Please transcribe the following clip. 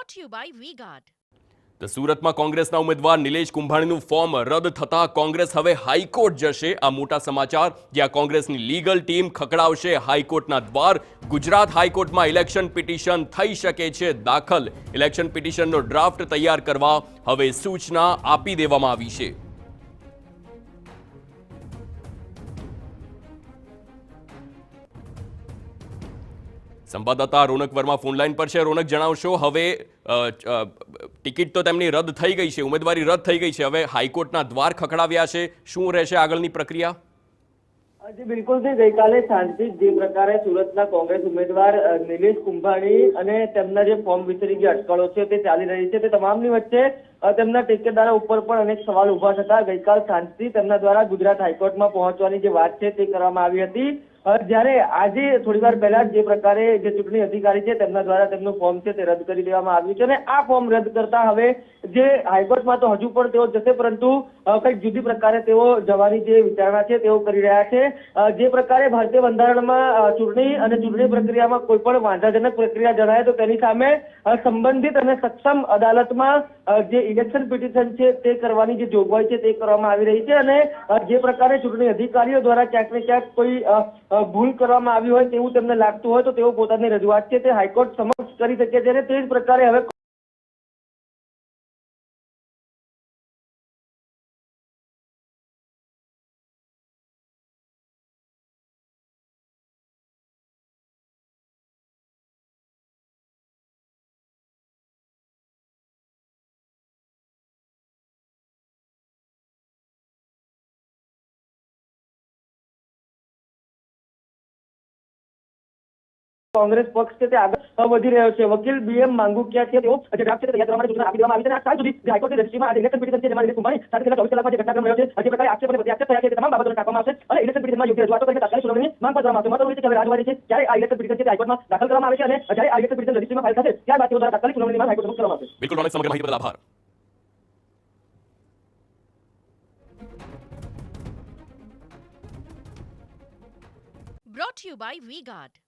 brought to you by V-Guard. તો સુરતમાં કોંગ્રેસના ઉમેદવાર નિલેશ કુંભાણીનું ફોર્મ રદ થતા કોંગ્રેસ હવે હાઈકોર્ટ જશે। આ મોટા સમાચાર, જ્યાં કોંગ્રેસની લીગલ ટીમ ખખડાવશે હાઈકોર્ટના દ્વાર। ગુજરાત હાઈકોર્ટમાં ઇલેક્શન પિટિશન થઈ શકે છે દાખલ। ઇલેક્શન પિટિશનનો ડ્રાફ્ટ તૈયાર કરવા હવે સૂચના આપી દેવામાં આવી છે। સંવાદદાતા રોનક વર્મા ફોનલાઈન પર છે। રોનક, જણાવશો, હવે ટિકિટ તો તેમની રદ થઈ ગઈ છે, ઉમેદવારી રદ થઈ ગઈ છે, હવે હાઈકોર્ટના દ્વાર ખખડાવ્યા છે, શું રહેશે આગળની પ્રક્રિયા? જી બિલકુલ થી ગઈકાલે સાંજથી જે પ્રકારે સુરતના કોંગ્રેસ ઉમેદવાર નિલેશ કુંભાણી અને તેમના જે ફોર્મ વિશેની જે અટકળો છે તે ચાલી રહી છે, તે તમામની વચ્ચે તેમના ટેકેદારો ઉપર પણ અનેક સવાલ ઉભા થતા ગઈકાલ સાંજથી તેમના દ્વારા ગુજરાત હાઈકોર્ટમાં પહોંચવાની જે વાત છે તે કરવામાં આવી હતી। જ્યારે આજે થોડીવાર પહેલા જે પ્રકારે જે ચૂંટણી અધિકારી છે તેમના દ્વારા તેમનું ફોર્મ છે તે રદ કરી દેવામાં આવ્યું છે અને આ ફોર્મ રદ કરતા હવે જે હાઈકોર્ટમાં તો હજુ પણ તેઓ જશે, પરંતુ કંઈક જુદી પ્રકારે તેઓ જવાની જે વિચારણા છે તેઓ કરી રહ્યા છે। જે પ્રકારે ભારતીય બંધારણમાં ચૂંટણી અને ચૂંટણી પ્રક્રિયામાં કોઈ પણ વાંધાજનક પ્રક્રિયા જણાય તો તેની સામે સંબંધિત અને સક્ષમ અદાલતમાં જે ઇલેક્શન પિટિશન છે તે કરવાની જે જોગવાઈ છે તે કરવામાં આવી રહી છે અને જે પ્રકારે ચૂંટણી અધિકારીઓ દ્વારા ક્યાંક ને ક્યાંક કોઈ ભૂલ કરવામાં આવી હોય તેવું તેમને લાગતું હોય તો તેઓ પોતાની રજૂઆત છે તે હાઈકોર્ટ સમક્ષ કરી શકે છે અને તે જ પ્રકારે હવે કોંગ્રેસ પક્ષ છે તે આગળ વધી રહ્યો છે। વકીલ BM માંગુકિયા છે, તેઓ જે ડ્રાફ્ટ છે તે તૈયાર કરવા માટે સૂચના આપી દેવામાં આવી છે અને આ સાંજ સુધી જે હાઈકોર્ટની રજિસ્ટ્રીમાં આ ઇલેક્શન પિટિશન છે જેમાં નિલેશ કુંભાણી સાથે છેલ્લા 24 કલાકમાં જે ઘટનાક્રમ રહ્યો છે, જે પ્રકારે આક્ષેપ અને પ્રત્યાક્ષેપ થયા છે તે તમામ બાબતોને ટાંકવામાં આવશે અને ઇલેક્શન પિટિશનમાં યોગ્ય રજૂઆતો કરીને તાત્કાલિક સુનાવણીની માંગ પણ કરવામાં આવશે। મહત્વનું છે કે હવે રાજવાડી છે જ્યારે આ ઇલેક્શન પિટિશન છે તે હાઈકોર્ટમાં દાખલ કરવામાં આવે છે અને જ્યારે આ ઇલેક્શન પિટિશન રજિસ્ટ્રીમાં ફાઇલ થશે ત્યારબાદ તેઓ દ્વારા તાત્કાલિક સુનાવણીની માંગ હાઈકોર્ટ સમક્ષ કરવામાં આવશે। બિલકુલ રોનક, સમગ્ર માહિતી બદલ આભાર। Brought to you by V-Guard.